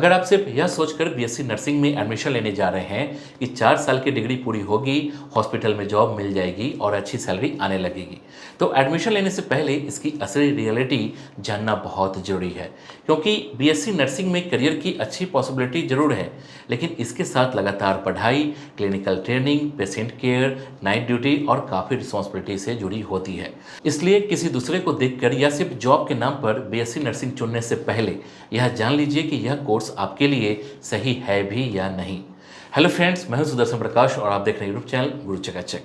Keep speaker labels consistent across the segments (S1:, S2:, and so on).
S1: अगर आप सिर्फ यह सोचकर बीएससी नर्सिंग में एडमिशन लेने जा रहे हैं कि 4 साल की डिग्री पूरी होगी, हॉस्पिटल में जॉब मिल जाएगी और अच्छी सैलरी आने लगेगी, तो एडमिशन लेने से पहले इसकी असली रियलिटी जानना बहुत ज़रूरी है। क्योंकि बीएससी नर्सिंग में करियर की अच्छी पॉसिबिलिटी ज़रूर है, लेकिन इसके साथ लगातार पढ़ाई, clinical training, patient care, night duty और काफ़ी रिस्पॉन्सिबिलिटी से जुड़ी होती है। इसलिए किसी दूसरे को देखकर या सिर्फ जॉब के नाम पर बीएससी नर्सिंग चुनने से पहले यह जान लीजिए कि यह कोर्स आपके लिए सही है भी या नहीं। हेलो फ्रेंड्स, मैं हूं सुदर्शन प्रकाश और आप देख रहे हैं यूट्यूब चैनल गुरु चकाचक।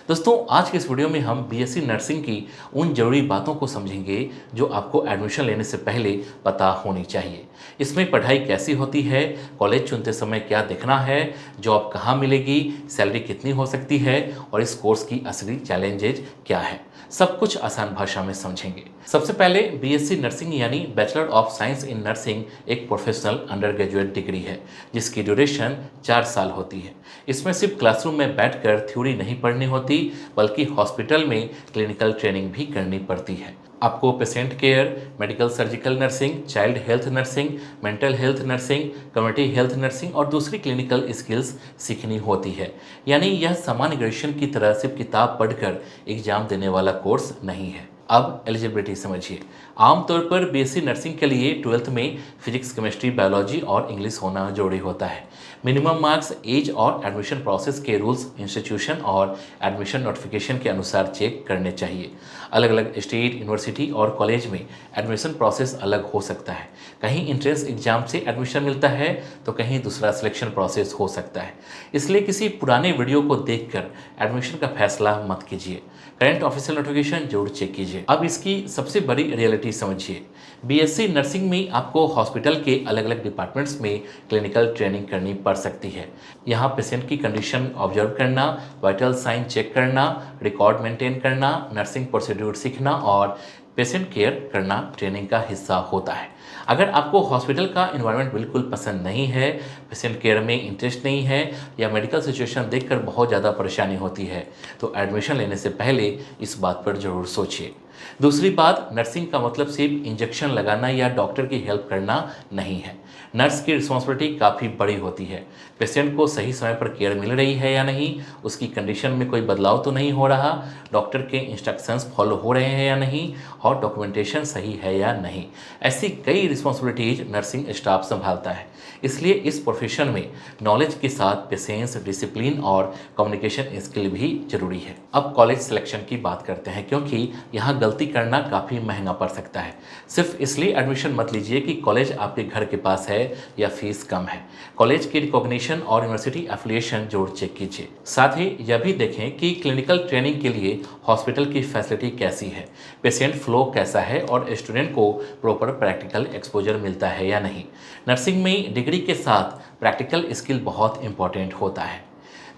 S1: दोस्तों, आज के इस वीडियो में हम बीएससी नर्सिंग की उन जरूरी बातों को समझेंगे जो आपको एडमिशन लेने से पहले पता होनी चाहिए। इसमें पढ़ाई कैसी होती है, कॉलेज चुनते समय क्या देखना है, जॉब कहाँ मिलेगी, सैलरी कितनी हो सकती है और इस कोर्स की असली चैलेंजेज क्या है, सब कुछ आसान भाषा में समझेंगे। सबसे पहले बीएससी नर्सिंग यानी bachelor of science in nursing एक प्रोफेशनल अंडर ग्रेजुएट डिग्री है जिसकी ड्यूरेशन 4 साल होती है। इसमें सिर्फ क्लासरूम में बैठकर थ्योरी नहीं पढ़नी होती, बल्कि हॉस्पिटल में क्लिनिकल ट्रेनिंग भी करनी पड़ती है। आपको patient care, medical surgical nursing, child health nursing, mental health nursing, community health nursing और दूसरी क्लिनिकल स्किल्स सीखनी होती है। यानी यह सामान्य ग्रेजुएशन की तरह सिर्फ किताब पढ़कर एग्जाम देने वाला कोर्स नहीं है। अब एलिजिबिलिटी समझिए। आमतौर पर बीएससी नर्सिंग के लिए 12th में फिजिक्स, केमिस्ट्री, बायोलॉजी और इंग्लिश होना जरूरी होता है। मिनिमम मार्क्स एज और एडमिशन प्रोसेस के रूल्स इंस्टीट्यूशन और एडमिशन नोटिफिकेशन के अनुसार चेक करने चाहिए। अलग अलग स्टेट, यूनिवर्सिटी और कॉलेज में एडमिशन प्रोसेस अलग हो सकता है। कहीं इंट्रेंस एग्जाम से एडमिशन मिलता है तो कहीं दूसरा सिलेक्शन प्रोसेस हो सकता है। इसलिए किसी पुराने वीडियो को देखकर एडमिशन का फैसला मत कीजिए। करंट ऑफिशियल नोटिफिकेशन जरूर चेक कीजिए। अब इसकी सबसे बड़ी रियलिटी समझिए। बीएससी नर्सिंग में आपको हॉस्पिटल के अलग अलग डिपार्टमेंट्स में क्लिनिकल ट्रेनिंग करनी पड़ सकती है। यहाँ पेशेंट की कंडीशन ऑब्जर्व करना, वाइटल साइन चेक करना, रिकॉर्ड मेंटेन करना, नर्सिंग प्रोसीड्यूर सीखना और पेशेंट केयर करना ट्रेनिंग का हिस्सा होता है। अगर आपको हॉस्पिटल का एनवायरनमेंट बिल्कुल पसंद नहीं है, पेशेंट केयर में इंटरेस्ट नहीं है या मेडिकल सिचुएशन देखकर बहुत ज़्यादा परेशानी होती है, तो एडमिशन लेने से पहले इस बात पर ज़रूर सोचिए। दूसरी बात, नर्सिंग का मतलब सिर्फ इंजेक्शन लगाना या डॉक्टर की हेल्प करना नहीं है। नर्स की रिस्पॉन्सिबिलिटी काफ़ी बड़ी होती है। पेशेंट को सही समय पर केयर मिल रही है या नहीं, उसकी कंडीशन में कोई बदलाव तो नहीं हो रहा, डॉक्टर के इंस्ट्रक्शंस फॉलो हो रहे हैं या नहीं और डॉक्यूमेंटेशन सही है या नहीं। ऐसी कई रिस्पॉन्सिबिलिटीज नर्सिंग स्टाफ संभालता है। इसलिए इस प्रोफेशन में नॉलेज के साथ पेशेंस, डिसिप्लिन और कम्युनिकेशन स्किल भी जरूरी है। अब कॉलेज सिलेक्शन की बात करते हैं, क्योंकि यहाँ गलती करना काफ़ी महंगा पड़ सकता है। सिर्फ इसलिए एडमिशन मत लीजिए कि कॉलेज आपके घर के पास है या फीस कम है। कॉलेज की रिकॉग्निशन और यूनिवर्सिटी एफिलिएशन जरूर चेक कीजिए। साथ ही यह भी देखें कि क्लिनिकल ट्रेनिंग के लिए हॉस्पिटल की फैसिलिटी कैसी है, पेशेंट फ्लो कैसा है और स्टूडेंट को प्रॉपर प्रैक्टिकल एक्सपोजर मिलता है या नहीं। नर्सिंग में डिग्री के साथ प्रैक्टिकल स्किल बहुत इंपॉर्टेंट होता है।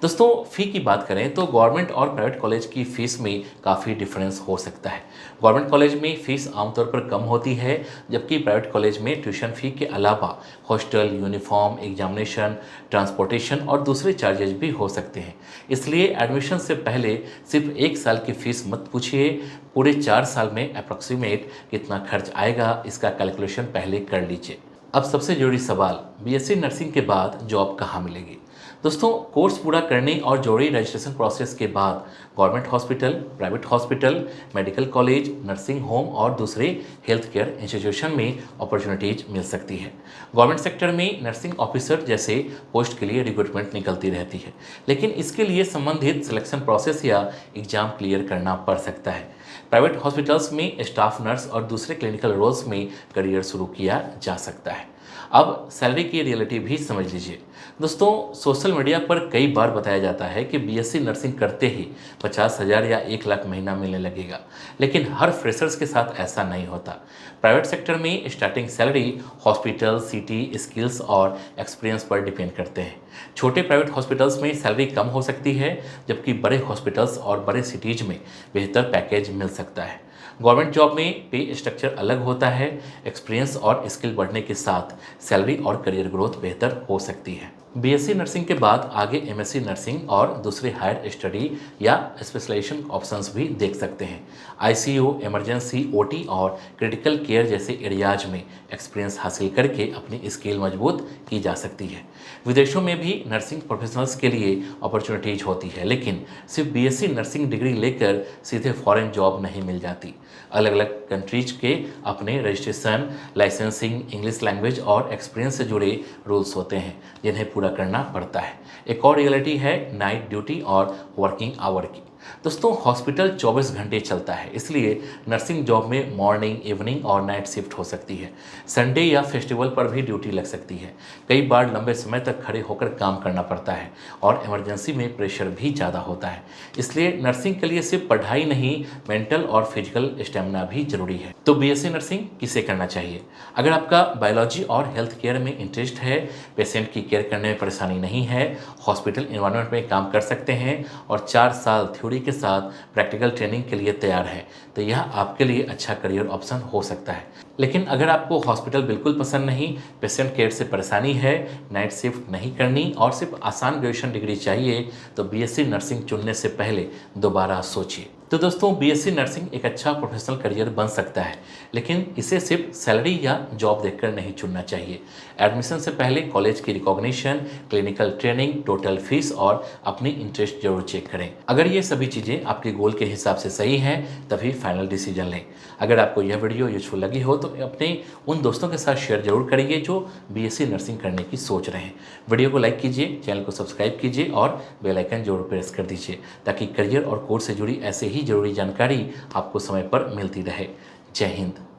S1: दोस्तों, फ़ी की बात करें तो गवर्नमेंट और प्राइवेट कॉलेज की फ़ीस में काफ़ी डिफरेंस हो सकता है। गवर्नमेंट कॉलेज में फ़ीस आमतौर पर कम होती है, जबकि प्राइवेट कॉलेज में ट्यूशन फ़ी के अलावा हॉस्टल, यूनिफॉर्म, एग्जामिनेशन, ट्रांसपोर्टेशन और दूसरे चार्जेज भी हो सकते हैं। इसलिए एडमिशन से पहले सिर्फ 1 साल की फ़ीस मत पूछिए, पूरे 4 साल में अप्रॉक्सीमेट कितना खर्च आएगा इसका कैलकुलेशन पहले कर लीजिए। अब सबसे जरूरी सवाल, बीएससी नर्सिंग के बाद जॉब कहाँ मिलेगी? दोस्तों, कोर्स पूरा करने और जरूरी रजिस्ट्रेशन प्रोसेस के बाद government hospital, private hospital, medical college, nursing home और दूसरे हेल्थ केयर इंस्टीट्यूशन में अपॉर्चुनिटीज मिल सकती है। गवर्नमेंट सेक्टर में नर्सिंग ऑफिसर जैसे पोस्ट के लिए रिक्रूटमेंट निकलती रहती है, लेकिन इसके लिए संबंधित सिलेक्शन प्रोसेस या एग्जाम क्लियर करना पड़ सकता है। प्राइवेट हॉस्पिटल्स में स्टाफ नर्स और दूसरे क्लिनिकल रोल्स में करियर शुरू किया जा सकता है। अब सैलरी की रियलिटी भी समझ लीजिए। दोस्तों, सोशल मीडिया पर कई बार बताया जाता है कि बीएससी नर्सिंग करते ही 50,000 या 1 लाख महीना मिलने लगेगा, लेकिन हर फ्रेशर्स के साथ ऐसा नहीं होता। प्राइवेट सेक्टर में starting salary hospital, city, skills और एक्सपीरियंस पर डिपेंड करते हैं। छोटे प्राइवेट हॉस्पिटल्स में सैलरी कम हो सकती है, जबकि बड़े हॉस्पिटल्स और बड़े सिटीज में बेहतर पैकेज मिल सकता है। गवर्नमेंट जॉब में पे स्ट्रक्चर अलग होता है। एक्सपीरियंस और स्किल बढ़ने के साथ सैलरी और करियर ग्रोथ बेहतर हो सकती है। बीएससी नर्सिंग के बाद आगे एमएससी नर्सिंग और दूसरे हायर स्टडी या स्पेशलाइजेशन ऑप्शंस भी देख सकते हैं। आईसीयू, इमरजेंसी, ओटी और क्रिटिकल केयर जैसे एरियाज में एक्सपीरियंस हासिल करके अपनी स्किल मजबूत की जा सकती है। विदेशों में भी नर्सिंग प्रोफेशनल्स के लिए अपॉर्चुनिटीज होती है, लेकिन सिर्फ बीएससी नर्सिंग डिग्री लेकर सीधे फॉरेन जॉब नहीं मिल जाती। अलग अलग कंट्रीज के अपने रजिस्ट्रेशन, लाइसेंसिंग, इंग्लिश लैंग्वेज और एक्सपीरियंस से जुड़े रूल्स होते हैं जिन्हें पूरा करना पड़ता है। एक और रियलिटी है नाइट ड्यूटी और वर्किंग आवर की। दोस्तों, हॉस्पिटल 24 घंटे चलता है, इसलिए नर्सिंग जॉब में मॉर्निंग, इवनिंग और नाइट शिफ्ट हो सकती है। संडे या फेस्टिवल पर भी ड्यूटी लग सकती है। कई बार लंबे समय तक खड़े होकर काम करना पड़ता है और इमरजेंसी में प्रेशर भी ज़्यादा होता है। इसलिए नर्सिंग के लिए सिर्फ पढ़ाई नहीं, मेंटल और फिजिकल स्टेमिना भी जरूरी है। तो बीएससी नर्सिंग किसे करना चाहिए? अगर आपका बायोलॉजी और हेल्थ केयर में इंटरेस्ट है, पेशेंट की केयर करने में परेशानी नहीं है, हॉस्पिटल इन्वायरमेंट में काम कर सकते हैं और 4 साल थ्योरी के साथ प्रैक्टिकल ट्रेनिंग के लिए तैयार है, तो यह आपके लिए अच्छा करियर ऑप्शन हो सकता है। लेकिन अगर आपको हॉस्पिटल बिल्कुल पसंद नहीं, पेशेंट केयर से परेशानी है, नाइट शिफ्ट नहीं करनी और सिर्फ आसान ग्रेजुएशन डिग्री चाहिए, तो बीएससी नर्सिंग चुनने से पहले दोबारा सोचिए। तो दोस्तों, बीएससी नर्सिंग एक अच्छा प्रोफेशनल करियर बन सकता है, लेकिन इसे सिर्फ सैलरी या जॉब देखकर नहीं चुनना चाहिए। एडमिशन से पहले कॉलेज की recognition, clinical training, total fees और अपनी इंटरेस्ट जरूर चेक करें। अगर ये सभी चीज़ें आपके गोल के हिसाब से सही हैं, तभी फाइनल डिसीजन लें। अगर आपको यह वीडियो यूजफुल लगी हो तो अपने उन दोस्तों के साथ शेयर जरूर करिए जो बीएससी नर्सिंग करने की सोच रहे हैं। वीडियो को लाइक कीजिए, चैनल को सब्सक्राइब कीजिए और बेल आइकन जरूर प्रेस कर दीजिए, ताकि करियर और कोर्स से जुड़ी ऐसे ही जरूरी जानकारी आपको समय पर मिलती रहे। जय हिंद।